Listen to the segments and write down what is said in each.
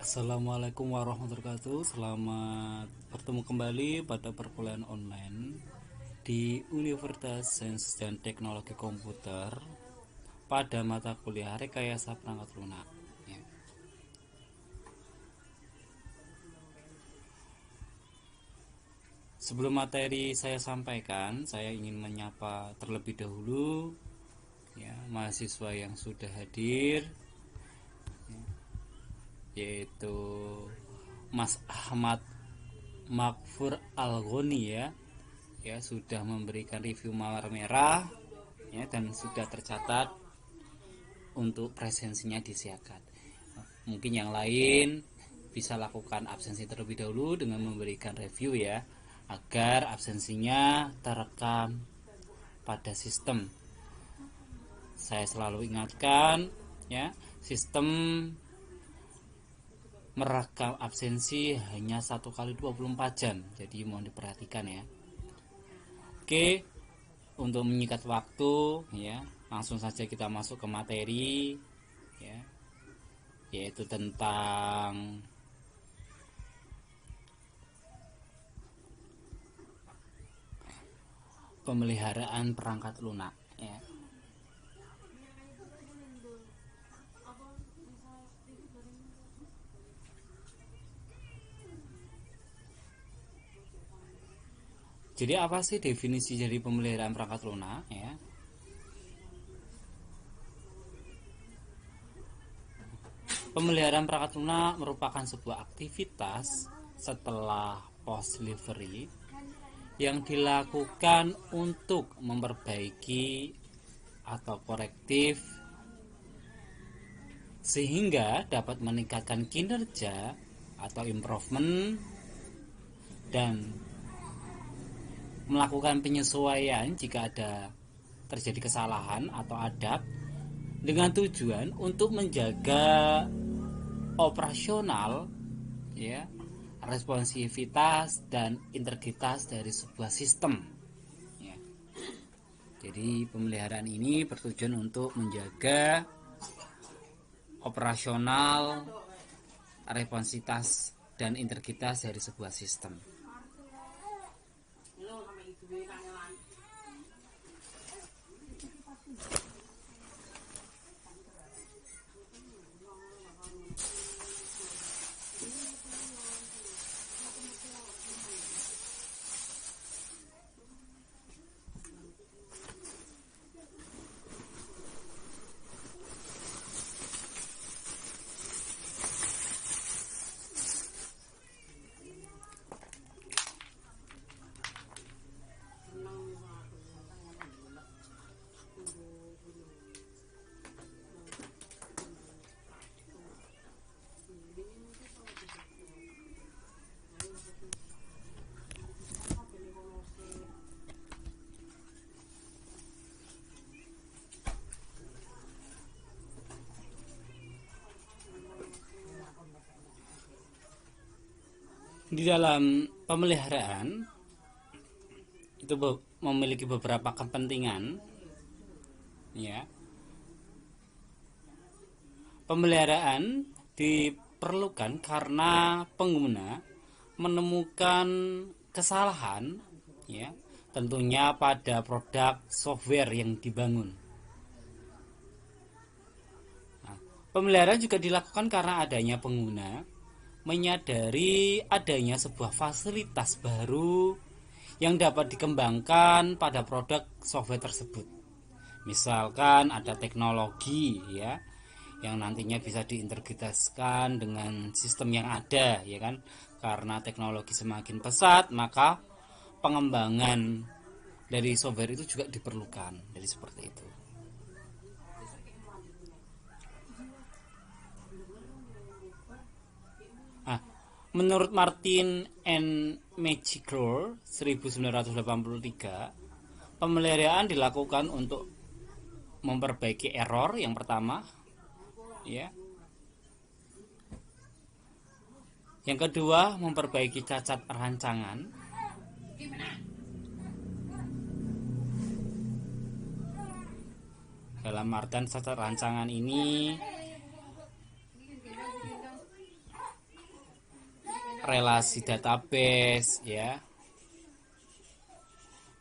Assalamualaikum warahmatullahi wabarakatuh. Selamat bertemu kembali pada perkuliahan online di Universitas Sains dan Teknologi Komputer pada mata kuliah Rekayasa Perangkat Lunak. Ya. Sebelum materi saya sampaikan, saya ingin menyapa terlebih dahulu ya, mahasiswa yang sudah hadir, yaitu Mas Ahmad Makfur Algoni ya sudah memberikan review Mawar Merah ya, dan sudah tercatat untuk presensinya disiapkan. Mungkin yang lain bisa lakukan absensi terlebih dahulu dengan memberikan review ya, agar absensinya terekam pada sistem. Saya selalu ingatkan ya, sistem merekam absensi hanya 1 kali 24 jam. Jadi mohon diperhatikan ya. Oke, untuk menyikat waktu ya, langsung saja kita masuk ke materi ya, yaitu tentang pemeliharaan perangkat lunak ya. Jadi apa sih definisi dari pemeliharaan perangkat lunak ya? Pemeliharaan perangkat lunak merupakan sebuah aktivitas setelah post delivery yang dilakukan untuk memperbaiki atau korektif sehingga dapat meningkatkan kinerja atau improvement dan melakukan penyesuaian jika ada terjadi kesalahan atau adapt dengan tujuan untuk menjaga operasional ya, responsivitas dan integritas dari sebuah sistem ya. Jadi pemeliharaan ini bertujuan untuk menjaga operasional, responsivitas dan integritas dari sebuah sistem. Di dalam pemeliharaan itu memiliki beberapa kepentingan ya. Pemeliharaan diperlukan karena pengguna menemukan kesalahan ya, tentunya pada produk software yang dibangun. Nah, pemeliharaan juga dilakukan karena adanya pengguna menyadari adanya sebuah fasilitas baru yang dapat dikembangkan pada produk software tersebut. Misalkan ada teknologi ya, yang nantinya bisa diintegrasikan dengan sistem yang ada ya kan. Karena teknologi semakin pesat, maka pengembangan dari software itu juga diperlukan. Jadi seperti itu. Menurut Martin and McGraw 1983, pemeliharaan dilakukan untuk memperbaiki error yang pertama ya. Yang kedua, memperbaiki cacat rancangan. Dalam artian cacat rancangan ini relasi database, ya,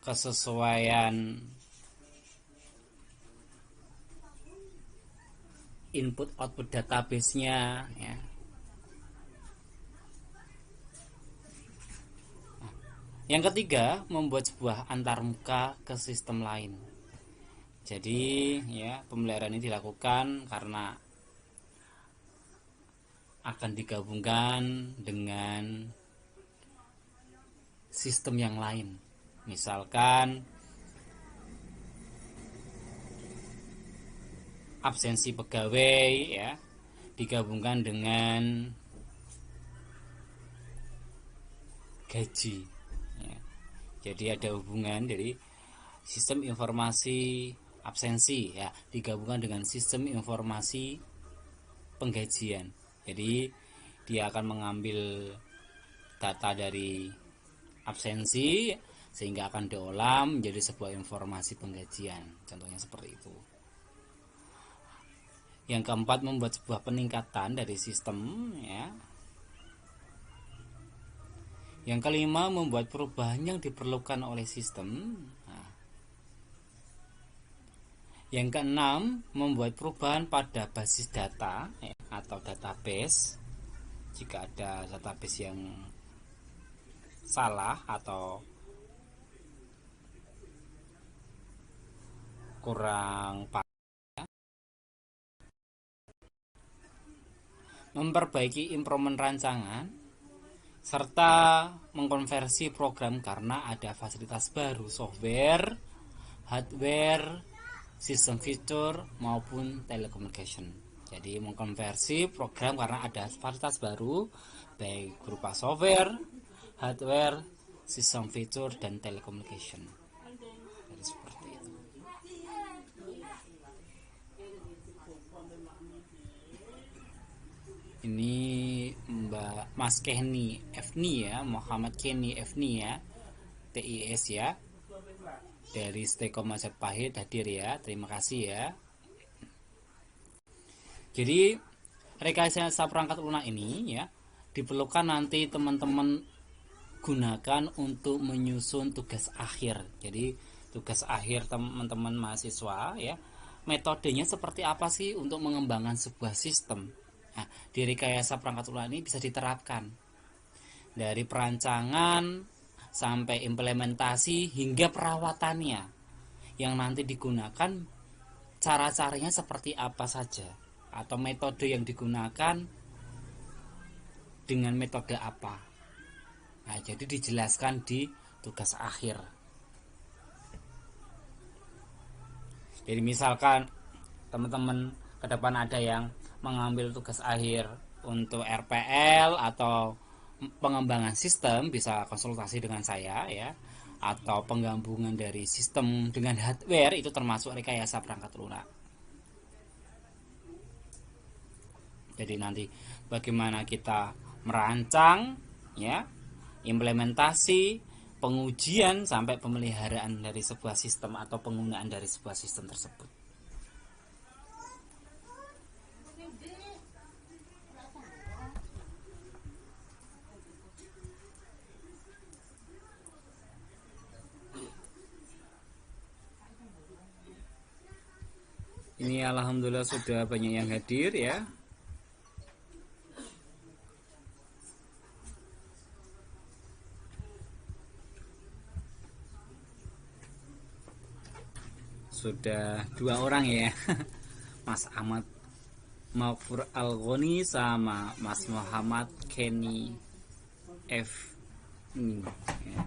kesesuaian input output database-nya, ya. Yang ketiga, membuat sebuah antarmuka ke sistem lain. Jadi, ya, pemeliharaan ini dilakukan karena akan digabungkan dengan sistem yang lain. Misalkan absensi pegawai, ya, digabungkan dengan gaji, ya. Jadi ada hubungan dari sistem informasi absensi, ya, digabungkan dengan sistem informasi penggajian. Jadi dia akan mengambil data dari absensi sehingga akan diolah menjadi sebuah informasi penggajian. Contohnya seperti itu. Yang keempat, membuat sebuah peningkatan dari sistem, ya. Yang kelima, membuat perubahan yang diperlukan oleh sistem. Nah, yang keenam, membuat perubahan pada basis data, ya, atau database. Jika ada database yang salah atau kurang pas, memperbaiki improvement rancangan, serta mengkonversi program karena ada fasilitas baru, software, hardware, sistem fitur, maupun telecommunication. Jadi mengkonversi program karena ada fasilitas baru, baik berupa software, hardware, sistem fitur, dan telecommunication. Jadi seperti itu. Ini Mbak Mas Kenny Efni, ya, Muhammad Kenny Efni, ya, TIS, ya, dari Stekom Majapahit hadir, ya. Terima kasih, ya. Jadi rekayasa perangkat lunak ini, ya, diperlukan nanti teman-teman gunakan untuk menyusun tugas akhir. Jadi tugas akhir teman-teman mahasiswa, ya, metodenya seperti apa sih untuk mengembangkan sebuah sistem. Nah, di rekayasa perangkat lunak ini bisa diterapkan dari perancangan sampai implementasi hingga perawatannya, yang nanti digunakan cara-caranya seperti apa saja, atau metode yang digunakan dengan metode apa. Nah, jadi dijelaskan di tugas akhir. Jadi misalkan teman-teman ke depan ada yang mengambil tugas akhir untuk RPL atau pengembangan sistem, bisa konsultasi dengan saya, ya. Atau penggabungan dari sistem dengan hardware, itu termasuk rekayasa perangkat lunak. Jadi nanti bagaimana kita merancang, ya, implementasi, pengujian, sampai pemeliharaan dari sebuah sistem atau penggunaan dari sebuah sistem tersebut. Ini alhamdulillah sudah banyak yang hadir, ya. Sudah 2 orang, ya. Mas Ahmad Maghfur Al-Ghani sama Mas Muhammad Kenny F. Ya.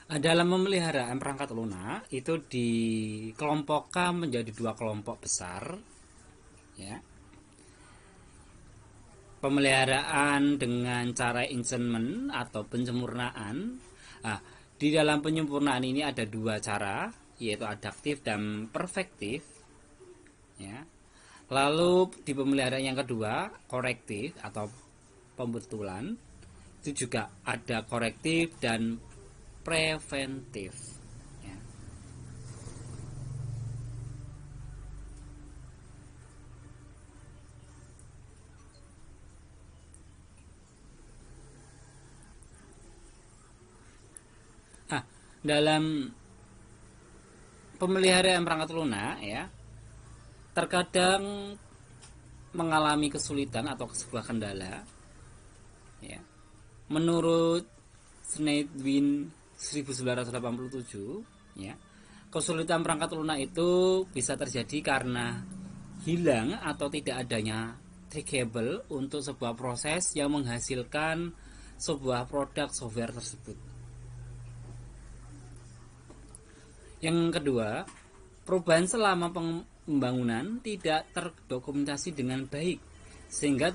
Dalam pemeliharaan perangkat lunak itu dikelompokkan menjadi 2 kelompok besar, ya. Pemeliharaan dengan cara enchantment atau penyempurnaan. Nah, di dalam penyempurnaan ini ada 2 cara, yaitu adaptif dan perfektif, ya. Lalu di pemeliharaan yang kedua, korektif atau pembetulan, itu juga ada korektif dan preventif ya. Dalam pemeliharaan perangkat lunak ya, terkadang mengalami kesulitan atau sebuah kendala ya. Menurut Schneidwin 1987 ya, kesulitan perangkat lunak itu bisa terjadi karena hilang atau tidak adanya trackable untuk sebuah proses yang menghasilkan sebuah produk software tersebut. Yang kedua, perubahan selama pembangunan tidak terdokumentasi dengan baik, sehingga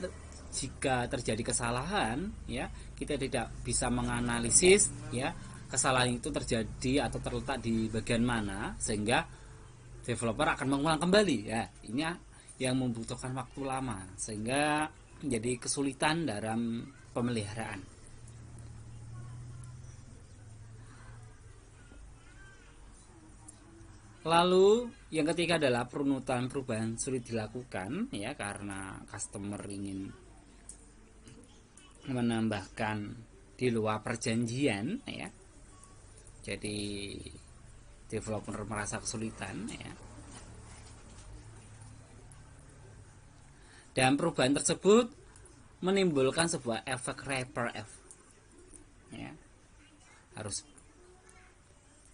jika terjadi kesalahan ya, kita tidak bisa menganalisis ya kesalahan itu terjadi atau terletak di bagian mana, sehingga developer akan mengulang kembali ya. Ini yang membutuhkan waktu lama, sehingga menjadi kesulitan dalam pemeliharaan. Lalu yang ketiga adalah perunutan perubahan sulit dilakukan ya, karena customer ingin menambahkan di luar perjanjian ya. Jadi developer merasa kesulitan ya. Dan perubahan tersebut menimbulkan sebuah efek wrapper ya. Harus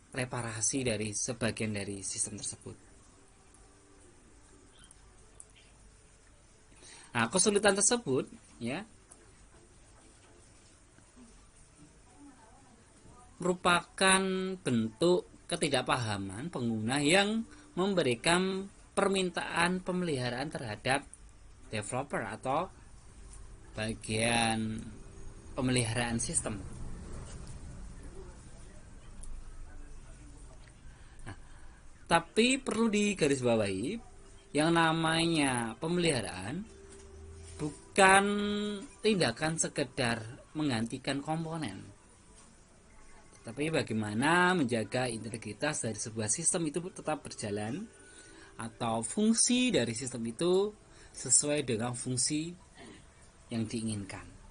reparasi dari sebagian dari sistem tersebut. Nah, kesulitan tersebut ya merupakan bentuk ketidakpahaman pengguna yang memberikan permintaan pemeliharaan terhadap developer atau bagian pemeliharaan sistem. Tapi perlu digarisbawahi, yang namanya pemeliharaan bukan tindakan sekedar menggantikan komponen, tapi bagaimana menjaga integritas dari sebuah sistem itu tetap berjalan, atau fungsi dari sistem itu sesuai dengan fungsi yang diinginkan.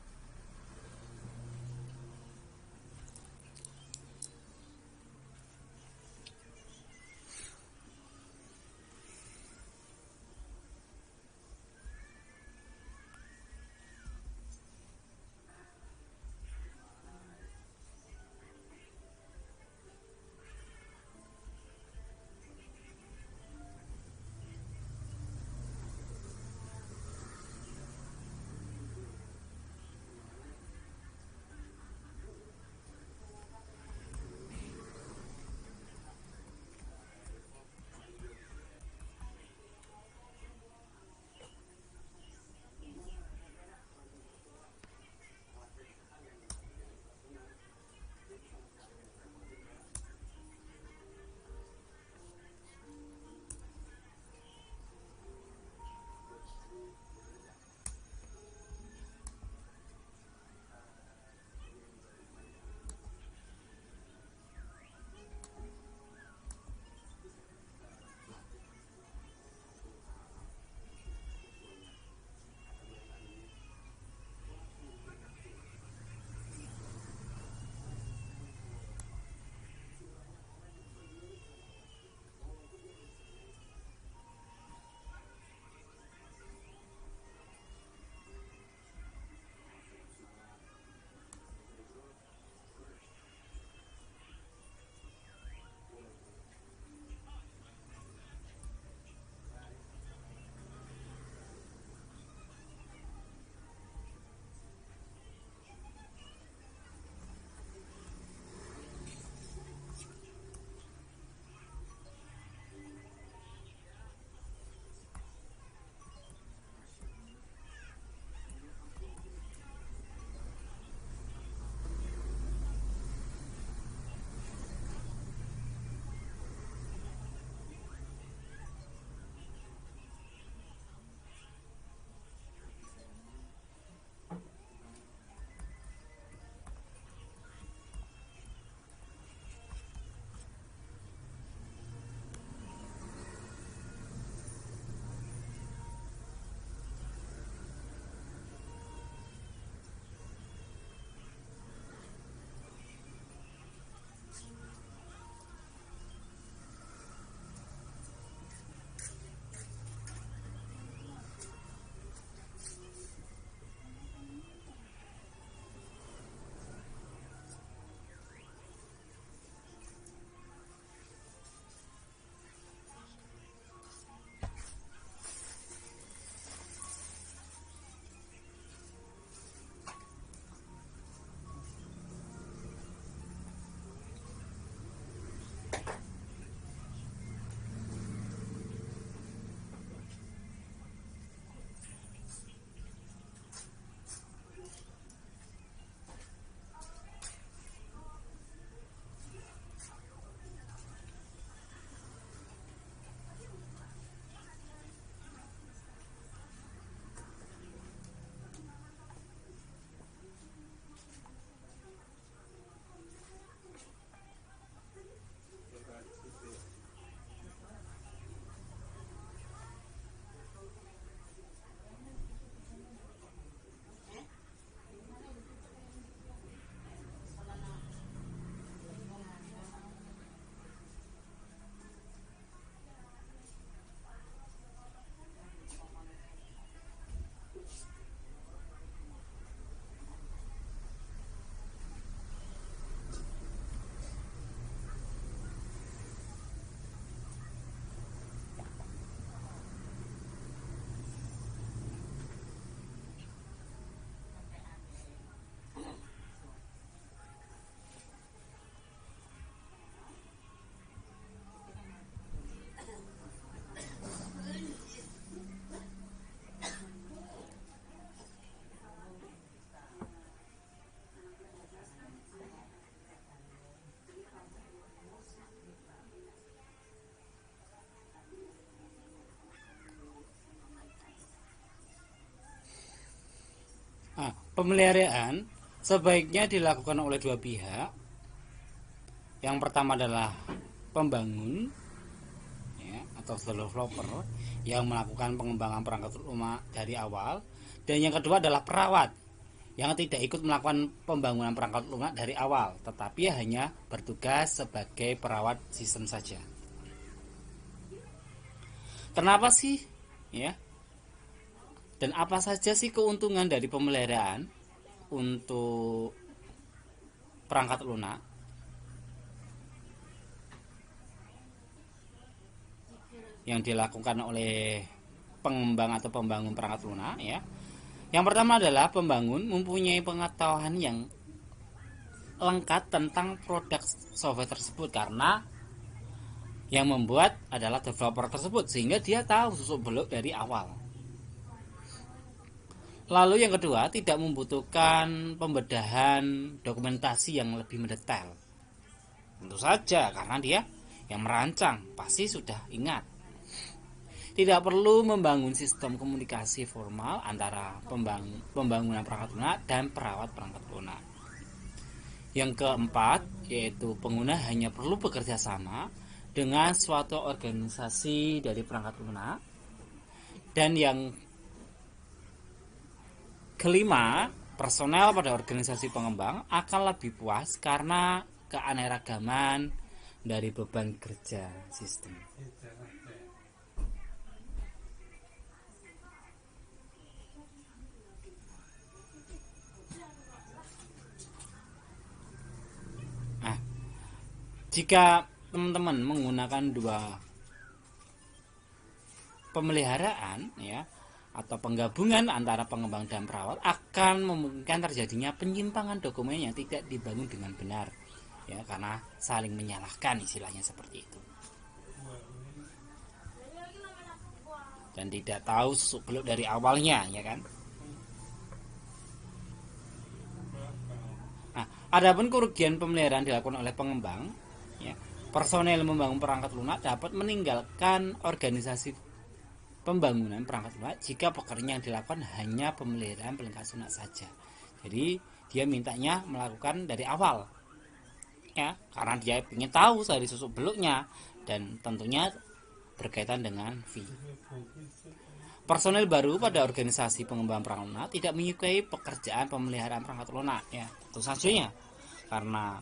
Pemeliharaan sebaiknya dilakukan oleh dua pihak. Yang pertama adalah pembangun, ya, atau developer yang melakukan pengembangan perangkat lunak dari awal, dan yang kedua adalah perawat yang tidak ikut melakukan pembangunan perangkat lunak dari awal, tetapi hanya bertugas sebagai perawat sistem saja. Kenapa sih, ya? Dan apa saja sih keuntungan dari pemeliharaan untuk perangkat lunak? Yang dilakukan oleh pengembang atau pembangun perangkat lunak, ya. Yang pertama adalah pembangun mempunyai pengetahuan yang lengkap tentang produk software tersebut, karena yang membuat adalah developer tersebut, sehingga dia tahu seluk-beluk dari awal. Lalu yang kedua, tidak membutuhkan pembedahan dokumentasi yang lebih mendetail. Tentu saja, karena dia yang merancang pasti sudah ingat. Tidak perlu membangun sistem komunikasi formal antara pembangunan perangkat lunak dan perawat perangkat lunak. Yang keempat, yaitu pengguna hanya perlu bekerja sama dengan suatu organisasi dari perangkat lunak. Dan yang kelima, personel pada organisasi pengembang akan lebih puas karena keanekaragaman dari beban kerja sistem. Nah, jika teman-teman menggunakan dua pemeliharaan, ya, atau penggabungan antara pengembang dan perawat, akan memungkinkan terjadinya penyimpangan dokumen yang tidak dibangun dengan benar, ya, karena saling menyalahkan, istilahnya seperti itu, dan tidak tahu seluk-beluk dari awalnya, ya kan. Nah, adapun kerugian pemeliharaan dilakukan oleh pengembang, ya, personel membangun perangkat lunak dapat meninggalkan organisasi pembangunan perangkat lunak jika pekerjaan yang dilakukan hanya pemeliharaan pelengkap lunak saja. Jadi dia mintanya melakukan dari awal, ya, karena dia ingin tahu dari susuk beluknya, dan tentunya berkaitan dengan fee. Personel baru pada organisasi pengembangan perangkat lunak tidak menyukai pekerjaan pemeliharaan perangkat lunak, ya, tentu saja, karena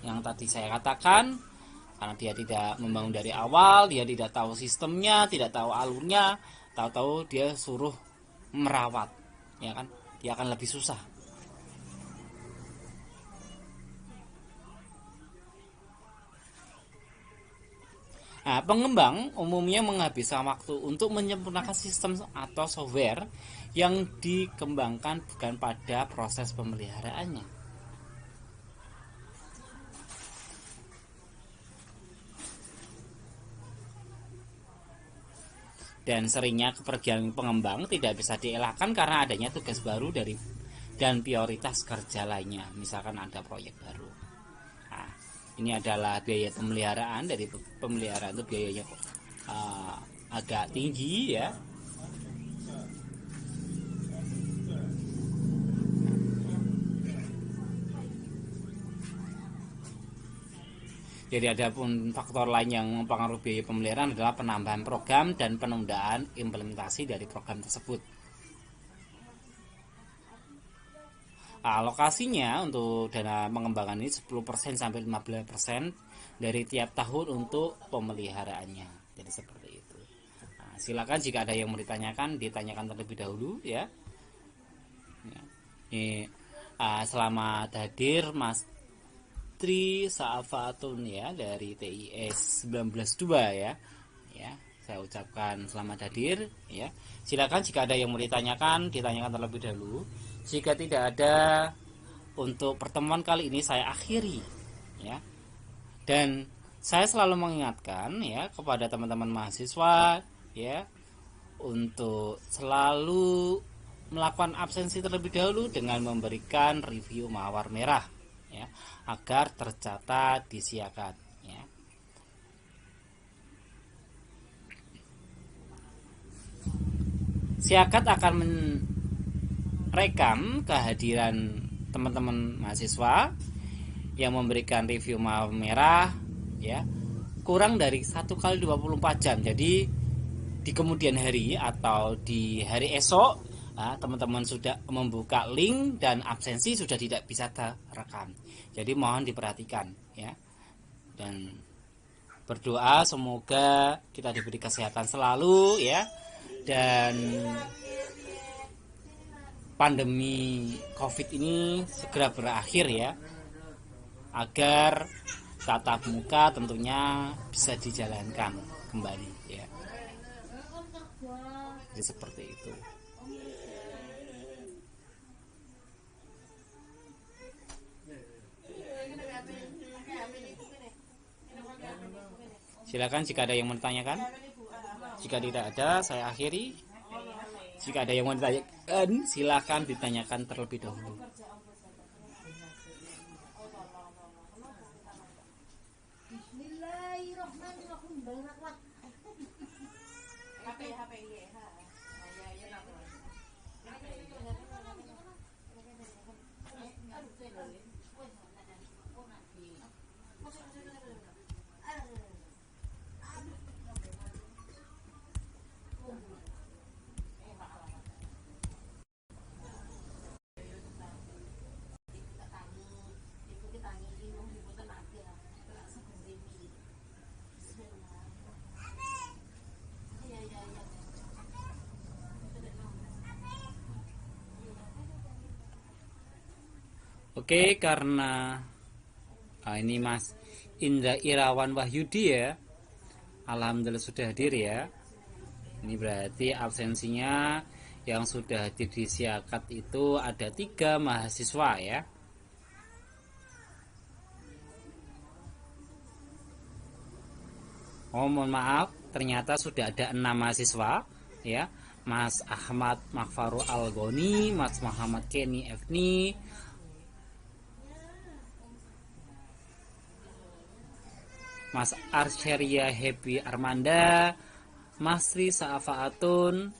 yang tadi saya katakan, karena dia tidak membangun dari awal, dia tidak tahu sistemnya, tidak tahu alurnya, tahu-tahu dia suruh merawat, ya kan, dia akan lebih susah. Nah, pengembang umumnya menghabiskan waktu untuk menyempurnakan sistem atau software yang dikembangkan, bukan pada proses pemeliharaannya. Dan seringnya kepergian pengembang tidak bisa dielakkan karena adanya tugas baru dan prioritas kerja lainnya, misalkan ada proyek baru. Nah, ini adalah biaya pemeliharaan. Dari pemeliharaan itu biayanya agak tinggi, ya. Jadi ada pun faktor lain yang mempengaruhi biaya pemeliharaan adalah penambahan program dan penundaan implementasi dari program tersebut. Alokasinya untuk dana pengembangan ini 10% sampai 15% dari tiap tahun untuk pemeliharaannya. Jadi seperti itu. Nah, silakan jika ada yang mau ditanyakan terlebih dahulu, ya. Ini selamat hadir Mas Tri Saafatun, ya, dari TIS 192, ya. Ya, saya ucapkan selamat hadir, ya. Silakan jika ada yang mau ditanyakan terlebih dahulu. Jika tidak ada, untuk pertemuan kali ini saya akhiri, ya. Dan saya selalu mengingatkan, ya, kepada teman-teman mahasiswa, ya, untuk selalu melakukan absensi terlebih dahulu dengan memberikan review mawar merah, ya, agar tercatat di siakat, ya. Siakat akan merekam kehadiran teman-teman mahasiswa yang memberikan review malam merah ya kurang dari 1 kali 24 jam. Jadi di kemudian hari atau di hari esok teman-teman sudah membuka link dan absensi sudah tidak bisa terekam. Jadi mohon diperhatikan ya. Dan berdoa semoga kita diberi kesehatan selalu ya. Dan pandemi Covid ini segera berakhir ya. Agar tatap muka tentunya bisa dijalankan kembali ya. Jadi seperti itu. Silakan jika ada yang mau ditanyakan. Jika tidak ada, saya akhiri. Jika ada yang mau ditanyakan, silakan ditanyakan terlebih dahulu. Oke, karena ini Mas Indra Irawan Wahyudi ya. Alhamdulillah sudah hadir ya. Ini berarti absensinya yang sudah hadir di Siakat itu ada 3 mahasiswa ya. Oh, mohon maaf, ternyata sudah ada 6 mahasiswa ya. Mas Ahmad Makfaru Algoni, Mas Muhammad Kenny Efni, Mas Arsheria Happy Armanda, Mas Sri Saafaatun,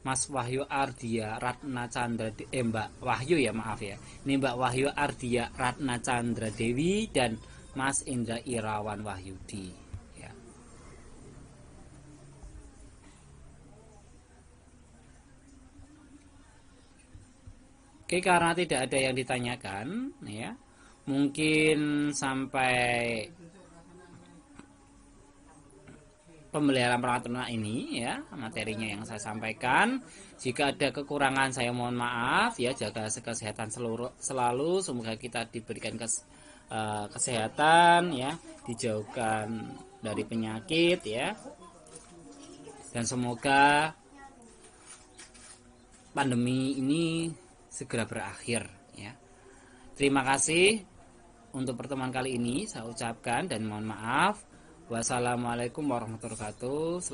Mas Wahyu Ardia Ratna Chandra Mbak Wahyu ya maaf ya. Ini Mbak Wahyu Ardia Ratna Chandra Dewi dan Mas Indra Irawan Wahyudi ya. Oke, karena tidak ada yang ditanyakan ya. Mungkin sampai pemeliharaan perangkat lunak ini ya materinya yang saya sampaikan. Jika ada kekurangan saya mohon maaf ya. Jaga kesehatan selalu, semoga kita diberikan kesehatan ya, dijauhkan dari penyakit ya, dan semoga pandemi ini segera berakhir ya. Terima kasih untuk pertemuan kali ini saya ucapkan dan mohon maaf. Wassalamualaikum warahmatullahi wabarakatuh.